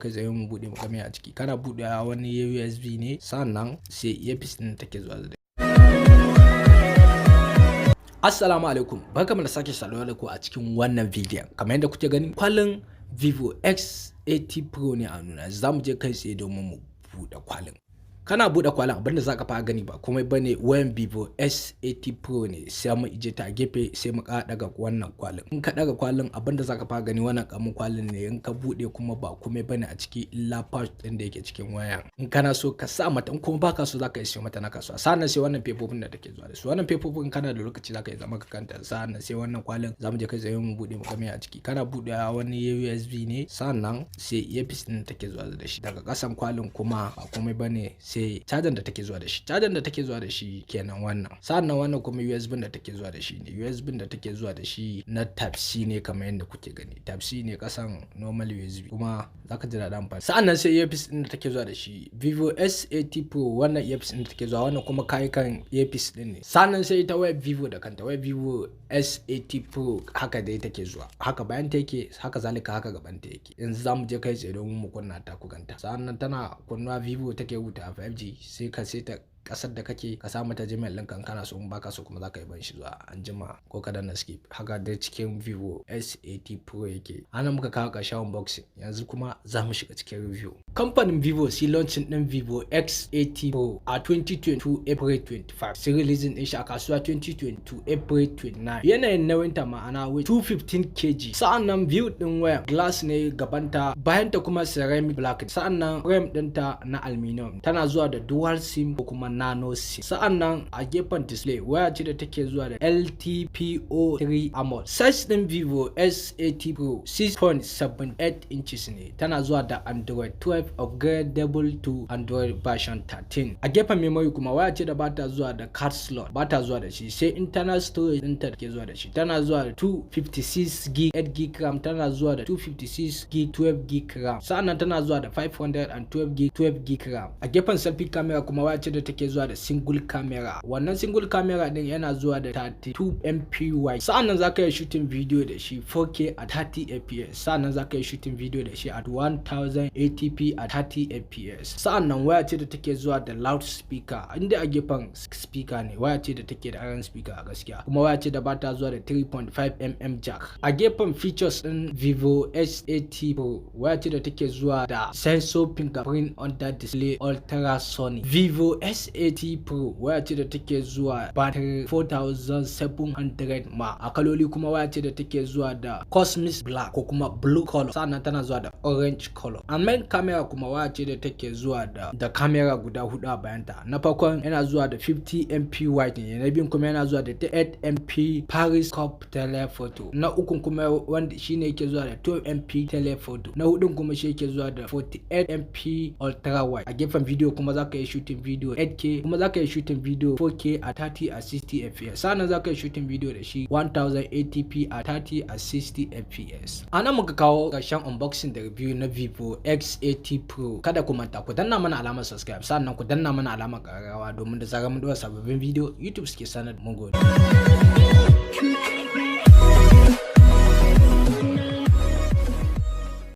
kai tsaye mu bude mu game a ciki. Kana bude wani USB ne, sannan sai earpiece din take zuwa da. Assalamu alaikum, barkamu da sake saduwa da ku a cikin wannan bidiyon. Kamar yadda kuke gani, kwalin Vivo X80 Pro ne a nuna. Zamu je kai tsaye domin mu bude kwalin. Kana bude kwalin, abinda zaka fara gani ba komai bane wayan Vivo S80 Pro ne. Sai mu ije ta gefe, sai mu daga wannan kwalin. In ka daga kwalin, abinda zaka fara gani wannan kamun kwalin ne. In ka bude kuma ba komai bane a ciki illa pouch din da yake cikin wayan. In kana so ka sa mata, in kuma baka so zaka yi mata na kasuwa. Sannan sai wannan pepopin da take zuwa da su. Wannan pepopin kana da lokaci zaka yi zama ka kanta. Sannan sai wannan kwalin zamu je kai tsaye mu bude mu game a ciki. Kana bude wani USB ne, sannan sai earpiece din take zuwa da shi. Daga kasan kwalin kuma ba komai bane sai charger da take zuwa da shi. Charger da take zuwa da shi kenan wannan. Sannan wannan kuma USB da take zuwa da shi ne. USB da take zuwa da shi na Type C ne kamar yadda kuke gani. Type C ne kasan normal USB kuma zaka ji da amfani. Sannan sai earpiece din da take zuwa da shi Vivo S80 Pro, wannan earpiece din da take zuwa, wannan kuma kai kan earpiece din ne. Sannan sai ita wayar Vivo da kanta, wayar Vivo S80 Pro haka dai take zuwa. Haka bayan ta yake, haka zalika haka gaban ta yake. Yanzu zamu je kai tsaye domin mu kunna ta ku ganta. Sannan tana kunna Vivo take wuta 5G, sai ka seta kasar da kake ka sa mata Gmail ɗin kan kana so, in baka so kuma zaka yi ban shi zuwa anjima ko ka danna skip. Haka dai cikin Vivo S80 Pro yake. Ana muka kawo ƙarshen unboxing, yanzu kuma za mu shiga cikin review. Kamfanin Vivo si launching ɗin Vivo X80 Pro a 2022 April 25, sai releasing ɗin shi a kasuwa 2022 April 29. Yanayin nauyin ta ma'ana with 215 kg. Sa'annan view ɗin waya glass ne gabanta, bayan ta kuma ceramic black. Sa'annan frame ɗinta na aluminium. Tana zuwa da dual SIM ko kuma nano SIM. Sa'annan a gefen display waya ce da take zuwa da LTPO3 AMOLED. Size din Vivo S80 Pro 6.78 inches ne. Tana zuwa da Android 12 upgradable to Android version 13. A gefen memory kuma waya ce da bata zuwa da card slot, bata zuwa da shi. Sai internal storage din ta take zuwa da shi. Tana zuwa da 256GB 8GB RAM, tana zuwa da 256GB 12GB RAM. Sa'annan tana zuwa da 512GB 12GB RAM. A gefen selfie camera kuma waya ce da take zuwa da single camera. Wannan single camera din yana zuwa da 32MP wide. Sa'annan zaka yi shooting video da shi 4K at 30fps. Sa'annan zaka yi shooting video da shi at 1080p at 30fps. Sa'annan waya ce da take zuwa da loudspeaker. Inda a gefen speaker ne, waya ce da take da iron speaker a gaskiya. Kuma waya ce da bata zuwa da 3.5mm jack. A gefen features din Vivo S80 Pro, waya ce da take zuwa da sensor fingerprint under display ultrasonic. Vivo S80 Pro waya ce da take zuwa battery 4700 mAh. A kaloli kuma waya ce da take zuwa da cosmic black ko kuma blue color. Sannan tana zuwa da orange color. A main camera kuma waya ce da take zuwa da camera guda hudu a bayanta. Na farkon yana zuwa da 50MP wide ne, na biyun kuma yana zuwa da 8MP periscope telephoto. Na ukun kuma wanda shine yake zuwa da 12MP telephoto. Na hudun kuma shi yake zuwa da 48MP ultra wide. A gefen video kuma zaka yi shooting video 8K, kuma zaka yi shooting video 4K a 30 a 60fps. Sannan zaka yi shooting video da shi 1080p a 30 a 60fps. Ana muka kawo ƙarshen unboxing da review na Vivo X80 Pro. Kada ku manta ku danna mana alamar subscribe, sannan ku danna mana alamar ƙararrawa domin da zarar mun dora sababbin video YouTube suke sanar da Mungode.